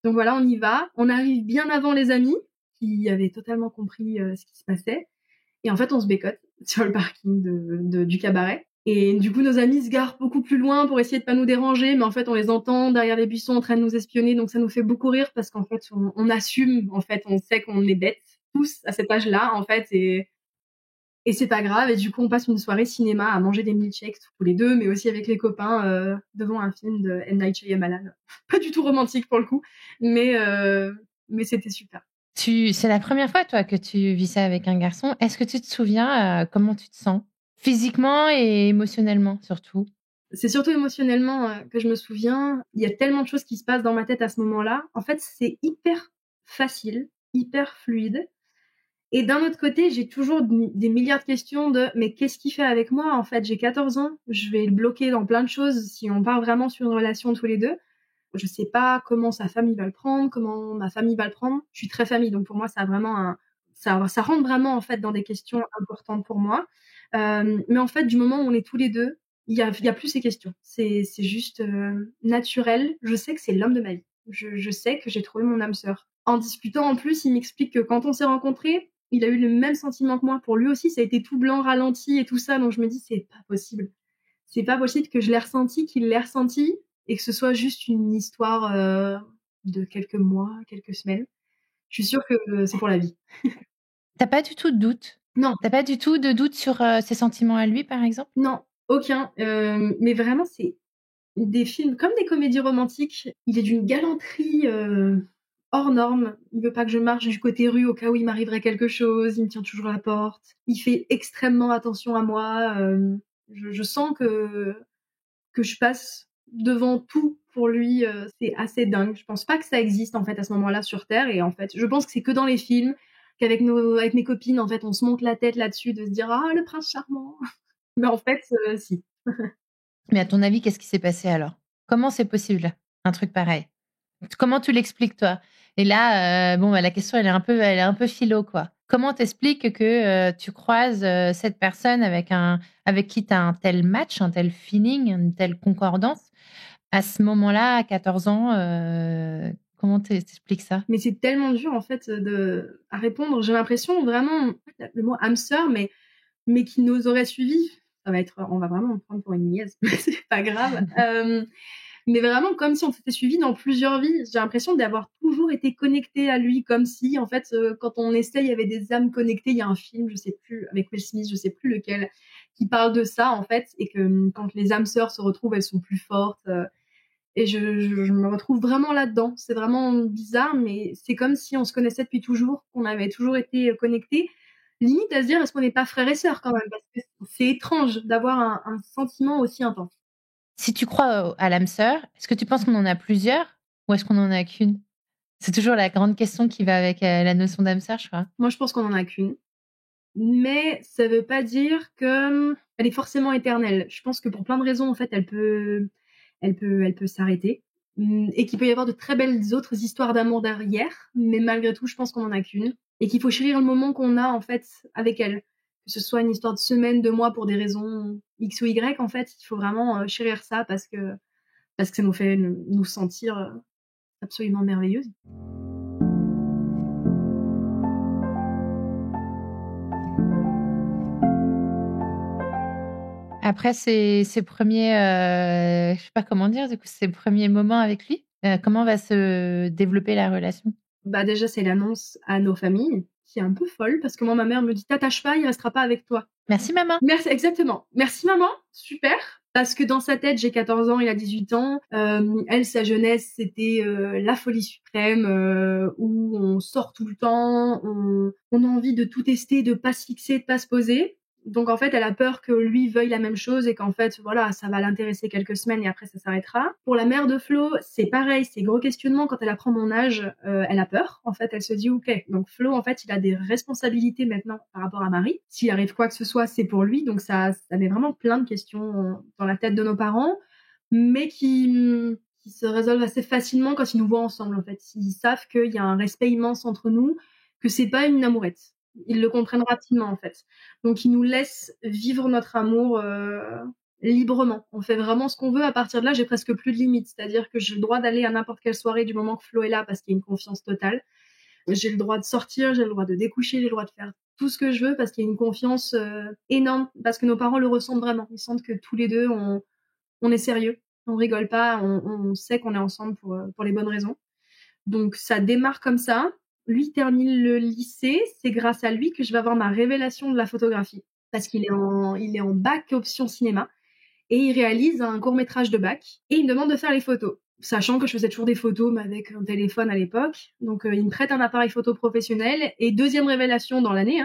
Donc voilà, on y va. On arrive bien avant les amis qui avaient totalement compris ce qui se passait. Et en fait, on se bécote sur le parking du cabaret. Et du coup, nos amis se garent beaucoup plus loin pour essayer de pas nous déranger, mais en fait, on les entend derrière les buissons en train de nous espionner, donc ça nous fait beaucoup rire parce qu'en fait, on assume, en fait, on sait qu'on est bêtes tous à cet âge-là, en fait, et c'est pas grave. Et du coup, on passe une soirée cinéma à manger des milkshakes tous les deux, mais aussi avec les copains devant un film de M. Night Shyamalan. Pas du tout romantique pour le coup, mais c'était super. C'est la première fois, toi, que tu vis ça avec un garçon. Est-ce que tu te souviens comment tu te sens? Physiquement et émotionnellement, surtout. C'est surtout émotionnellement que je me souviens. Il y a tellement de choses qui se passent dans ma tête à ce moment-là. En fait, c'est hyper facile, hyper fluide. Et d'un autre côté, j'ai toujours des milliards de questions de mais qu'est-ce qu'il fait avec moi? En fait, j'ai 14 ans, je vais le bloquer dans plein de choses si on part vraiment sur une relation tous les deux. Je sais pas comment sa famille va le prendre, comment ma famille va le prendre. Je suis très famille, donc pour moi, ça a vraiment ça rentre vraiment en fait dans des questions importantes pour moi. Mais en fait, du moment où on est tous les deux, il y a plus ces questions. C'est juste naturel. Je sais que c'est l'homme de ma vie. Je sais que j'ai trouvé mon âme sœur. En discutant en plus, il m'explique que quand on s'est rencontrés, il a eu le même sentiment que moi. Pour lui aussi, ça a été tout blanc, ralenti et tout ça. Donc je me dis, c'est pas possible. C'est pas possible que je l'ai ressenti, qu'il l'ait ressenti et que ce soit juste une histoire de quelques mois, quelques semaines. Je suis sûre que c'est pour la vie. T'as pas du tout de doute? Non. T'as pas du tout de doute sur ses sentiments à lui, par exemple? Non, aucun. Mais vraiment, c'est des films comme des comédies romantiques. Il est d'une galanterie hors norme. Il veut pas que je marche du côté rue au cas où il m'arriverait quelque chose. Il me tient toujours à la porte. Il fait extrêmement attention à moi. Je sens que que je passe devant tout pour lui, c'est assez dingue. Je pense pas que ça existe en fait à ce moment-là sur Terre, et en fait, je pense que c'est que dans les films, avec mes copines, en fait, on se monte la tête là-dessus de se dire ah le prince charmant. Mais en fait, si. Mais à ton avis, qu'est-ce qui s'est passé alors? Comment c'est possible, un truc pareil? Comment tu l'expliques, toi? Et là, la question, elle est un peu philo, quoi. Comment t'expliques que tu croises cette personne avec qui tu as un tel match, un tel feeling, une telle concordance, à ce moment-là, à 14 ans? Comment t'expliques ça? Mais c'est tellement dur en fait à répondre. J'ai l'impression vraiment, le mot âme sœur, mais qui nous aurait suivis. On va vraiment me prendre pour une niaise, mais c'est pas grave. Mais vraiment comme si on s'était suivis dans plusieurs vies. J'ai l'impression d'avoir toujours été connectée à lui, comme si en fait, quand on essaie, il y avait des âmes connectées. Il y a un film, je sais plus, avec Will Smith, je sais plus lequel, qui parle de ça en fait, et que quand les âmes sœurs se retrouvent, elles sont plus fortes. Et je me retrouve vraiment là-dedans. C'est vraiment bizarre, mais c'est comme si on se connaissait depuis toujours, qu'on avait toujours été connectés. Limite à se dire, est-ce qu'on n'est pas frères et sœurs quand même? Parce que c'est étrange d'avoir un sentiment aussi intense. Si tu crois à l'âme sœur, est-ce que tu penses qu'on en a plusieurs ou est-ce qu'on en a qu'une? C'est toujours la grande question qui va avec la notion d'âme sœur, je crois. Moi, je pense qu'on en a qu'une. Mais ça veut pas dire que elle est forcément éternelle. Je pense que pour plein de raisons, en fait, elle peut s'arrêter. Et qu'il peut y avoir de très belles autres histoires d'amour derrière. Mais malgré tout, je pense qu'on en a qu'une. Et qu'il faut chérir le moment qu'on a, en fait, avec elle. Que ce soit une histoire de semaine, de mois, pour des raisons X ou Y, en fait, il faut vraiment chérir ça parce que ça nous fait nous sentir absolument merveilleuses. Après ces premiers, je sais pas comment dire, du coup, ces premiers moments avec lui, comment va se développer la relation? Bah déjà, c'est l'annonce à nos familles, qui est un peu folle, parce que moi, ma mère me dit t'attache pas, il restera pas avec toi. Merci maman. Merci, exactement. Merci maman, super. Parce que dans sa tête, j'ai 14 ans, il a 18 ans. Elle, sa jeunesse, c'était la folie suprême, où on sort tout le temps, on a envie de tout tester, de pas se fixer, de pas se poser. Donc en fait, elle a peur que lui veuille la même chose et qu'en fait, voilà, ça va l'intéresser quelques semaines et après ça s'arrêtera. Pour la mère de Flo, c'est pareil, c'est gros questionnement. Quand elle apprend mon âge, elle a peur. En fait, elle se dit ok, donc Flo, en fait, il a des responsabilités maintenant par rapport à Marie. S'il arrive quoi que ce soit, c'est pour lui. Donc ça met vraiment plein de questions dans la tête de nos parents, mais qui se résolvent assez facilement quand ils nous voient ensemble. En fait, ils savent qu'il y a un respect immense entre nous, que c'est pas une amourette. Ils le comprennent rapidement en fait. Donc ils nous laissent vivre notre amour librement. On fait vraiment ce qu'on veut. À partir de là, j'ai presque plus de limites. C'est-à-dire que j'ai le droit d'aller à n'importe quelle soirée du moment que Flo est là parce qu'il y a une confiance totale. J'ai le droit de sortir, j'ai le droit de découcher, j'ai le droit de faire tout ce que je veux parce qu'il y a une confiance énorme. Parce que nos parents le ressentent vraiment. Ils sentent que tous les deux, on est sérieux. On rigole pas. On sait qu'on est ensemble pour les bonnes raisons. Donc ça démarre comme ça. Lui termine le lycée, c'est grâce à lui que je vais avoir ma révélation de la photographie. Parce qu'il est en bac option cinéma et il réalise un court-métrage de bac et il me demande de faire les photos. Sachant que je faisais toujours des photos mais avec un téléphone à l'époque. Donc il me prête un appareil photo professionnel et deuxième révélation dans l'année,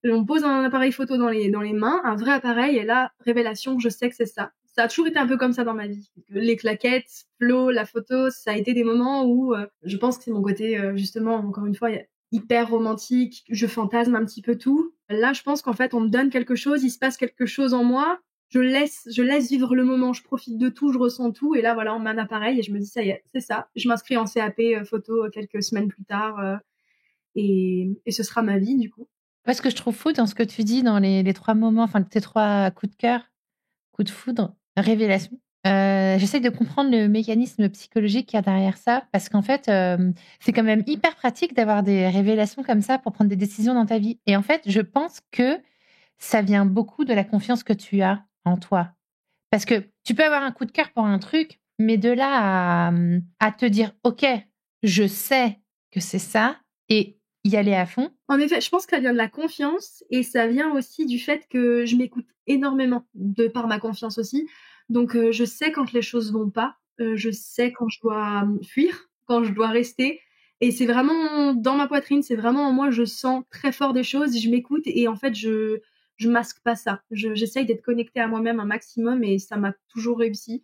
on me pose un appareil photo dans les mains, un vrai appareil, et là, révélation, je sais que c'est ça. Ça a toujours été un peu comme ça dans ma vie. Les claquettes, Flo, la photo, ça a été des moments où je pense que c'est mon côté, justement, encore une fois, hyper romantique, je fantasme un petit peu tout. Là, je pense qu'en fait, on me donne quelque chose, il se passe quelque chose en moi, je laisse vivre le moment, je profite de tout, je ressens tout, et là, voilà, on met un appareil, et je me dis, ça y est, c'est ça. Je m'inscris en CAP photo quelques semaines plus tard, et ce sera ma vie, du coup. Ouais, ce que je trouve fou dans ce que tu dis, dans les 3 moments, enfin tes 3 coups de cœur, coup de foudre, révélation. J'essaie de comprendre le mécanisme psychologique qu'il y a derrière ça parce qu'en fait, c'est quand même hyper pratique d'avoir des révélations comme ça pour prendre des décisions dans ta vie et en fait, je pense que ça vient beaucoup de la confiance que tu as en toi. Parce que tu peux avoir un coup de cœur pour un truc, mais de là à te dire: «OK, je sais que c'est ça» et y aller à fond. En effet, je pense que ça vient de la confiance et ça vient aussi du fait que je m'écoute énormément, de par ma confiance aussi. Donc je sais quand les choses vont pas, je sais quand je dois fuir, quand je dois rester et c'est vraiment dans ma poitrine, c'est vraiment en moi, je sens très fort des choses, je m'écoute et en fait je masque pas ça. J'essaye d'être connectée à moi-même un maximum et ça m'a toujours réussi.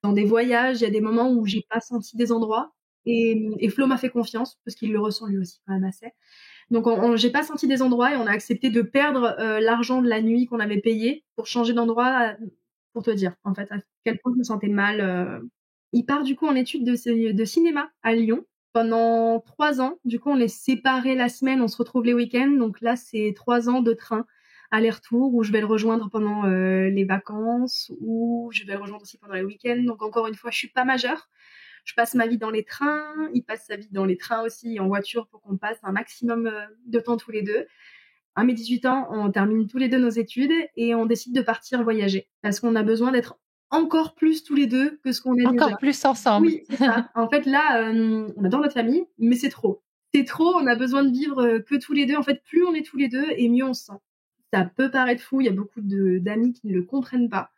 Dans des voyages, il y a des moments où j'ai pas senti des endroits et Flo m'a fait confiance parce qu'il le ressent lui aussi quand même assez. Donc j'ai pas senti des endroits et on a accepté de perdre l'argent de la nuit qu'on avait payé pour changer d'endroit, pour te dire en fait à quel point je me sentais mal. Il part du coup en études de cinéma à Lyon pendant 3 ans. Du coup, on est séparés la semaine, on se retrouve les week-ends. Donc là, c'est 3 ans de train aller-retour où je vais le rejoindre pendant les vacances, ou je vais le rejoindre aussi pendant les week-ends. Donc encore une fois, je suis pas majeure. Je passe ma vie dans les trains, il passe sa vie dans les trains aussi, en voiture, pour qu'on passe un maximum de temps tous les deux. À mes 18 ans, on termine tous les deux nos études et on décide de partir voyager parce qu'on a besoin d'être encore plus tous les deux que ce qu'on est déjà. Encore plus ensemble. Oui, c'est ça. En fait, là, on adore notre famille, mais c'est trop. C'est trop, on a besoin de vivre que tous les deux. En fait, plus on est tous les deux et mieux on se sent. Ça peut paraître fou, il y a beaucoup d'amis qui ne le comprennent pas.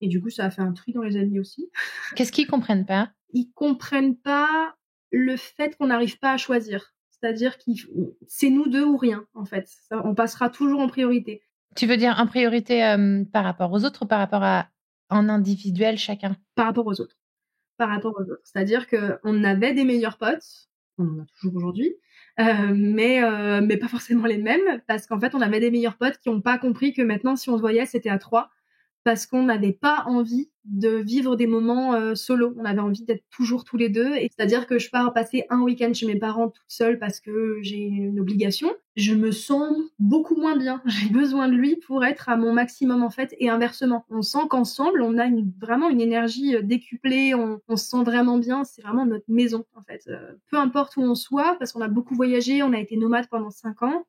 Et du coup, ça a fait un tri dans les amis aussi. Qu'est-ce qu'ils comprennent pas? Ils comprennent pas le fait qu'on n'arrive pas à choisir. C'est-à-dire que c'est nous deux ou rien, en fait. Ça, on passera toujours en priorité. Tu veux dire en priorité par rapport aux autres ou par rapport à en individuel chacun? Par rapport aux autres. Par rapport aux autres. C'est-à-dire qu'on avait des meilleurs potes, on en a toujours aujourd'hui, mais pas forcément les mêmes, parce qu'en fait, on avait des meilleurs potes qui n'ont pas compris que maintenant, si on se voyait, c'était à 3, parce qu'on n'avait pas envie de vivre des moments solo. On avait envie d'être toujours tous les deux. Et c'est-à-dire que je pars passer un week-end chez mes parents toute seule parce que j'ai une obligation. Je me sens beaucoup moins bien. J'ai besoin de lui pour être à mon maximum, en fait, et inversement. On sent qu'ensemble, on a vraiment une énergie décuplée. On se sent vraiment bien. C'est vraiment notre maison, en fait. Peu importe où on soit, parce qu'on a beaucoup voyagé, on a été nomades pendant 5 ans.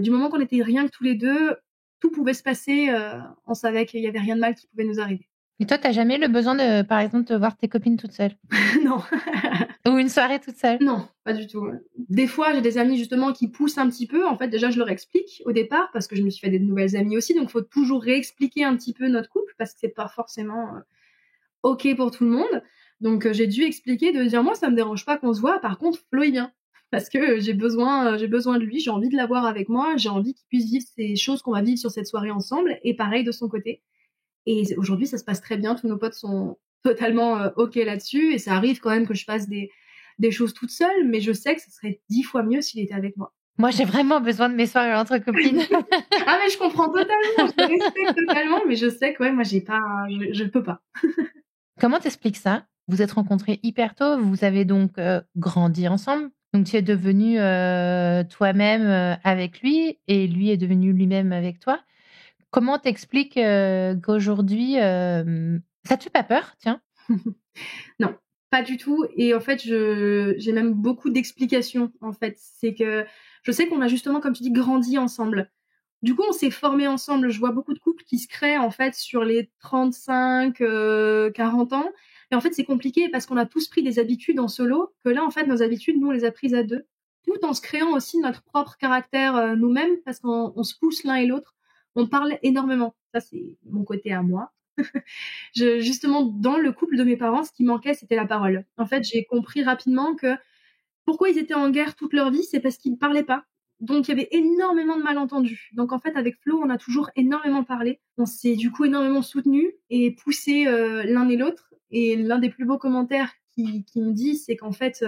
Du moment qu'on était rien que tous les deux, tout pouvait se passer, on savait qu'il y avait rien de mal qui pouvait nous arriver. Et toi, t'as jamais eu le besoin de, par exemple, de voir tes copines toutes seules? Non. Ou une soirée toute seule? Non, pas du tout. Des fois, j'ai des amis justement qui poussent un petit peu. En fait, déjà, je leur explique au départ parce que je me suis fait des nouvelles amies aussi. Donc, il faut toujours réexpliquer un petit peu notre couple parce que c'est pas forcément OK pour tout le monde. Donc, j'ai dû expliquer, de dire, moi, ça me dérange pas qu'on se voit. Par contre, Flo est bien. Parce que j'ai besoin de lui, j'ai envie de l'avoir avec moi, j'ai envie qu'il puisse vivre ces choses qu'on va vivre sur cette soirée ensemble, et pareil de son côté. Et aujourd'hui, ça se passe très bien, tous nos potes sont totalement OK là-dessus, et ça arrive quand même que je fasse des choses toute seule, mais je sais que ce serait 10 fois mieux s'il était avec moi. Moi, j'ai vraiment besoin de mes soirées entre copines. Ah, mais je comprends totalement, je respecte totalement, mais je sais que ouais, moi, je peux pas. Comment t'expliques ça? Vous êtes rencontrés hyper tôt, vous avez donc grandi ensemble. Donc, tu es devenue toi-même avec lui et lui est devenu lui-même avec toi. Comment t'expliques qu'aujourd'hui, ça te fait pas peur, tiens? Non, pas du tout. Et en fait, j'ai même beaucoup d'explications, en fait. C'est que je sais qu'on a justement, comme tu dis, grandi ensemble. Du coup, on s'est formés ensemble. Je vois beaucoup de couples qui se créent, en fait, sur les 35, 40 ans. Et en fait, c'est compliqué parce qu'on a tous pris des habitudes en solo, que là, en fait, nos habitudes, nous, on les a prises à deux, tout en se créant aussi notre propre caractère nous-mêmes, parce qu'on se pousse l'un et l'autre. On parle énormément. Ça, c'est mon côté à moi. Justement, dans le couple de mes parents, ce qui manquait, c'était la parole. En fait, j'ai compris rapidement que pourquoi ils étaient en guerre toute leur vie, c'est parce qu'ils ne parlaient pas. Donc, il y avait énormément de malentendus. Donc, en fait, avec Flo, on a toujours énormément parlé. On s'est du coup énormément soutenus et poussés l'un et l'autre. Et l'un des plus beaux commentaires qui me dit, c'est qu'en fait,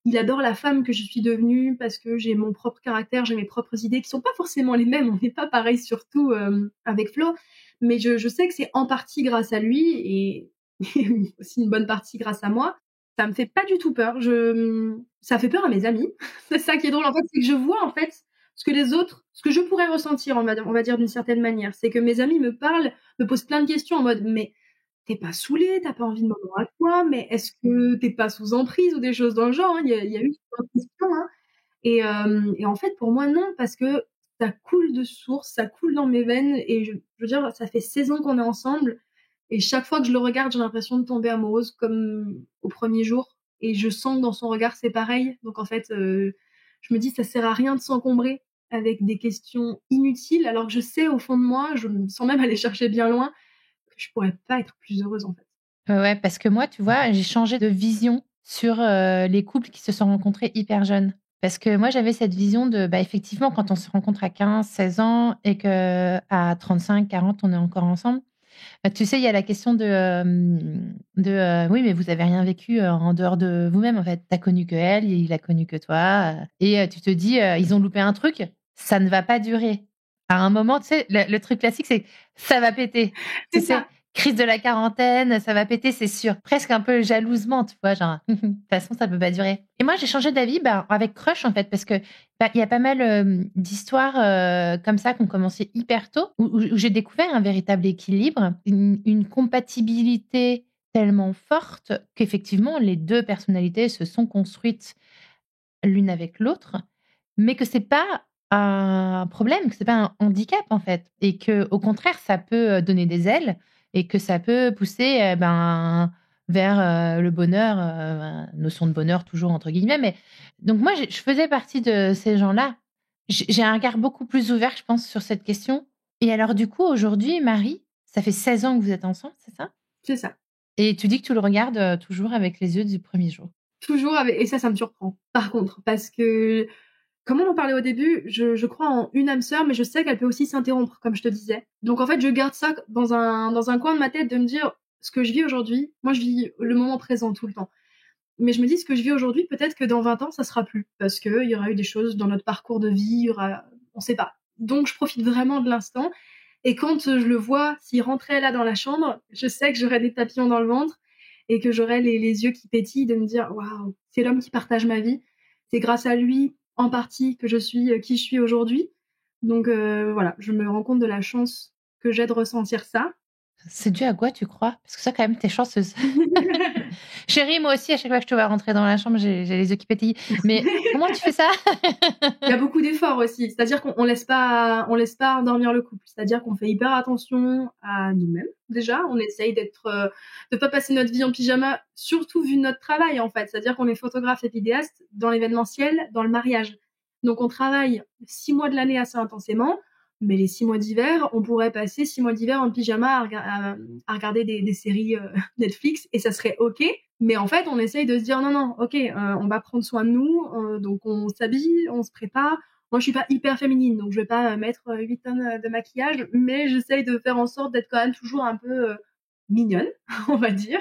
il adore la femme que je suis devenue parce que j'ai mon propre caractère, j'ai mes propres idées qui sont pas forcément les mêmes. On n'est pas pareil, surtout avec Flo. Mais je sais que c'est en partie grâce à lui et aussi une bonne partie grâce à moi. Ça me fait pas du tout peur. Ça fait peur à mes amis. C'est ça qui est drôle, en fait, c'est que je vois, en fait, ce que je pourrais ressentir, on va dire d'une certaine manière. C'est que mes amis me parlent, me posent plein de questions en mode, mais t'es pas saoulée, t'as pas envie de moment à toi, mais est-ce que t'es pas sous emprise ou des choses dans le genre, hein. Il y a eu cette question, hein. Et en fait, pour moi, non, parce que ça coule de source, ça coule dans mes veines, et je veux dire, ça fait 16 ans qu'on est ensemble, et chaque fois que je le regarde, j'ai l'impression de tomber amoureuse comme au premier jour, et je sens que dans son regard, c'est pareil. Donc en fait, je me dis, ça sert à rien de s'encombrer avec des questions inutiles, alors que je sais au fond de moi, sans même aller chercher bien loin, que je pourrais pas être plus heureuse, en fait. Ouais, parce que moi, tu vois, j'ai changé de vision sur les couples qui se sont rencontrés hyper jeunes. Parce que moi, j'avais cette vision de, bah, effectivement, quand on se rencontre à 15, 16 ans et qu'à 35, 40, on est encore ensemble, Tu sais, il y a la question oui, mais vous avez rien vécu en dehors de vous-même, en fait. Tu as connu que elle, il a connu que toi. Et tu te dis, ils ont loupé un truc, ça ne va pas durer. À un moment, tu sais, le truc classique, c'est ça va péter. Tu C'est sais, ça. crise de la quarantaine, ça va péter, c'est sûr. Presque un peu jalousement, tu vois, genre, de toute façon, ça peut pas durer. Et moi, j'ai changé d'avis avec Crush, en fait, parce que il y a pas mal d'histoires comme ça qui ont commencé hyper tôt, où j'ai découvert un véritable équilibre, une compatibilité tellement forte qu'effectivement, les deux personnalités se sont construites l'une avec l'autre, mais que c'est pas un problème, que c'est pas un handicap en fait, et que au contraire, ça peut donner des ailes et que ça peut pousser vers le bonheur, notion de bonheur toujours entre guillemets. Mais donc moi, je faisais partie de ces gens-là. J'ai un regard beaucoup plus ouvert, je pense, sur cette question. Et alors du coup, aujourd'hui, Marie, ça fait 16 ans que vous êtes ensemble, c'est ça? C'est ça. Et tu dis que tu le regardes toujours avec les yeux du premier jour. Toujours avec... Et ça me surprend, par contre, parce que, comme on en parlait au début, je crois en une âme sœur, mais je sais qu'elle peut aussi s'interrompre, comme je te disais. Donc en fait, je garde ça dans un coin de ma tête de me dire, ce que je vis aujourd'hui, moi je vis le moment présent tout le temps. Mais je me dis, ce que je vis aujourd'hui, peut-être que dans 20 ans, ça sera plus. Parce qu'il y aura eu des choses dans notre parcours de vie, il y aura... on sait pas. Donc je profite vraiment de l'instant. Et quand je le vois, s'il rentrait là dans la chambre, je sais que j'aurais des papillons dans le ventre et que j'aurais les yeux qui pétillent de me dire, waouh, c'est l'homme qui partage ma vie. C'est grâce à lui, en partie, que je suis qui je suis aujourd'hui. Donc voilà, je me rends compte de la chance que j'ai de ressentir ça. C'est dû à quoi, tu crois? Parce que ça, quand même, t'es chanceuse. Chérie, moi aussi, à chaque fois que je te vois rentrer dans la chambre, j'ai les yeux qui pétillent. Mais comment tu fais ça? Il y a beaucoup d'efforts aussi. C'est-à-dire qu'on laisse pas endormir le couple. C'est-à-dire qu'on fait hyper attention à nous-mêmes. Déjà, on essaye de pas passer notre vie en pyjama, surtout vu notre travail, en fait. C'est-à-dire qu'on est photographe et vidéaste dans l'événementiel, dans le mariage. Donc, on travaille 6 mois de l'année assez intensément. Mais les 6 mois d'hiver, on pourrait passer 6 mois d'hiver en pyjama à regarder des séries Netflix et ça serait OK. Mais en fait, on essaye de se dire non, OK, on va prendre soin de nous. Donc, on s'habille, on se prépare. Moi, je suis pas hyper féminine, donc je vais pas mettre 8 tonnes de maquillage, mais j'essaye de faire en sorte d'être quand même toujours un peu mignonne, on va dire,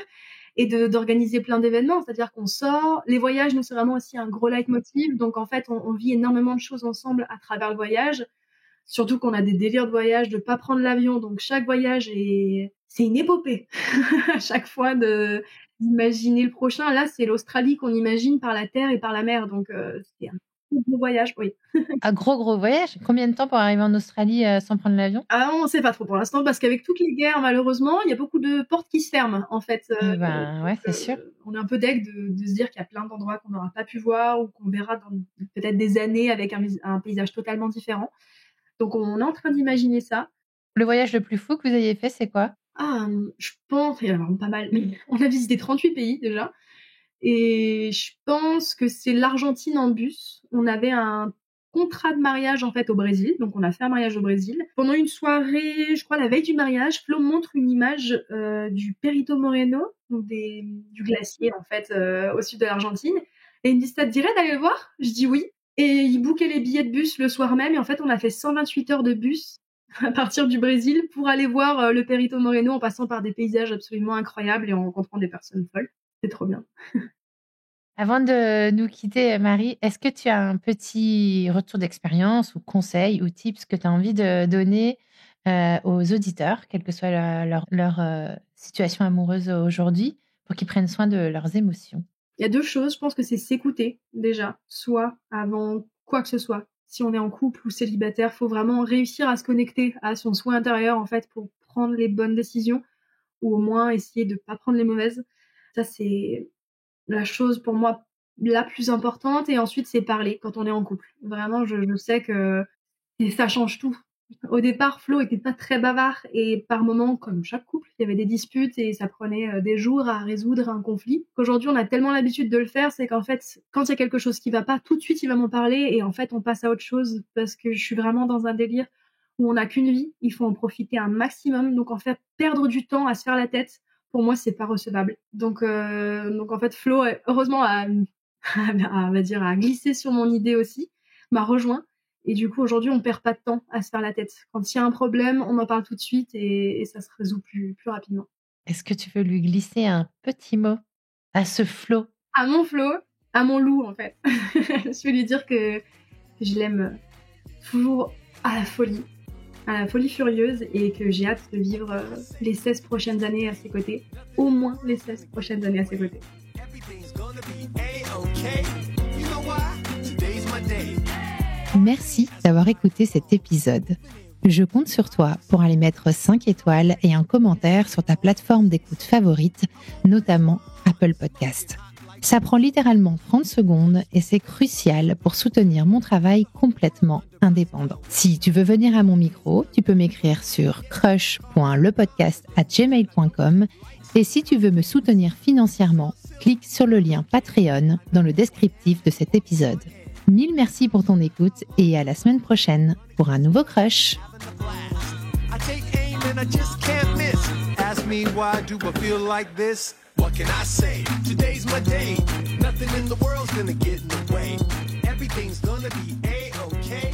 et d'organiser plein d'événements. C'est-à-dire qu'on sort. Les voyages, nous, c'est vraiment aussi un gros leitmotiv. Donc, en fait, on vit énormément de choses ensemble à travers le voyage. Surtout qu'on a des délires de voyage, de pas prendre l'avion. Donc, chaque voyage c'est une épopée. À chaque fois d'imaginer le prochain. Là, c'est l'Australie qu'on imagine par la terre et par la mer. Donc, c'est un gros voyage, oui. Un gros voyage. Combien de temps pour arriver en Australie sans prendre l'avion? Ah, on sait pas trop pour l'instant parce qu'avec toutes les guerres, malheureusement, il y a beaucoup de portes qui se ferment, en fait. Ouais, c'est sûr. On est un peu deg de se dire qu'il y a plein d'endroits qu'on n'aura pas pu voir ou qu'on verra dans peut-être des années avec un paysage totalement différent. Donc, on est en train d'imaginer ça. Le voyage le plus fou que vous ayez fait, c'est quoi? Ah, je pense, il y en a vraiment pas mal. Mais on a visité 38 pays déjà. Et je pense que c'est l'Argentine en bus. On avait un contrat de mariage en fait au Brésil. Donc on a fait un mariage au Brésil. Pendant une soirée, je crois la veille du mariage, Flo montre une image du Perito Moreno, donc du glacier en fait au sud de l'Argentine. Et il me dit, ça te dirait d'aller le voir? Je dis oui. Et il bookait les billets de bus le soir même. Et en fait, on a fait 128 heures de bus à partir du Brésil pour aller voir le Perito Moreno en passant par des paysages absolument incroyables et en rencontrant des personnes folles. C'est trop bien. Avant de nous quitter, Marie, est-ce que tu as un petit retour d'expérience ou conseil ou tips que tu as envie de donner aux auditeurs, quelle que soit leur situation amoureuse aujourd'hui, pour qu'ils prennent soin de leurs émotions? Il y a 2 choses, je pense que c'est s'écouter déjà, soit avant quoi que ce soit. Si on est en couple ou célibataire, faut vraiment réussir à se connecter à son soi intérieur en fait pour prendre les bonnes décisions ou au moins essayer de pas prendre les mauvaises. Ça c'est la chose pour moi la plus importante et ensuite c'est parler quand on est en couple. Vraiment je sais que ça change tout. Au départ, Flo était pas très bavard et par moments, comme chaque couple, il y avait des disputes et ça prenait des jours à résoudre un conflit. Qu'aujourd'hui, on a tellement l'habitude de le faire, c'est qu'en fait, quand il y a quelque chose qui va pas, tout de suite, il va m'en parler et en fait, on passe à autre chose parce que je suis vraiment dans un délire où on n'a qu'une vie, il faut en profiter un maximum. Donc en fait, perdre du temps à se faire la tête, pour moi, c'est pas recevable. Donc en fait, Flo, heureusement, on va dire, a glissé sur mon idée aussi, m'a rejoint. Et du coup, aujourd'hui, on perd pas de temps à se faire la tête. Quand il y a un problème, on en parle tout de suite et ça se résout plus rapidement. Est-ce que tu veux lui glisser un petit mot à ce Flo? À mon Flo, à mon loup, en fait. Je vais lui dire que je l'aime toujours à la folie furieuse, et que j'ai hâte de vivre les 16 prochaines années à ses côtés. Au moins les 16 prochaines années à ses côtés. Merci d'avoir écouté cet épisode. Je compte sur toi pour aller mettre 5 étoiles et un commentaire sur ta plateforme d'écoute favorite, notamment Apple Podcast. Ça prend littéralement 30 secondes et c'est crucial pour soutenir mon travail complètement indépendant. Si tu veux venir à mon micro, tu peux m'écrire sur crush.lepodcast@gmail.com, et si tu veux me soutenir financièrement, clique sur le lien Patreon dans le descriptif de cet épisode. Mille merci pour ton écoute et à la semaine prochaine pour un nouveau Crush. What can I say? Today's my day. Nothing in the world's gonna get in the way. Everything's gonna be A-okay.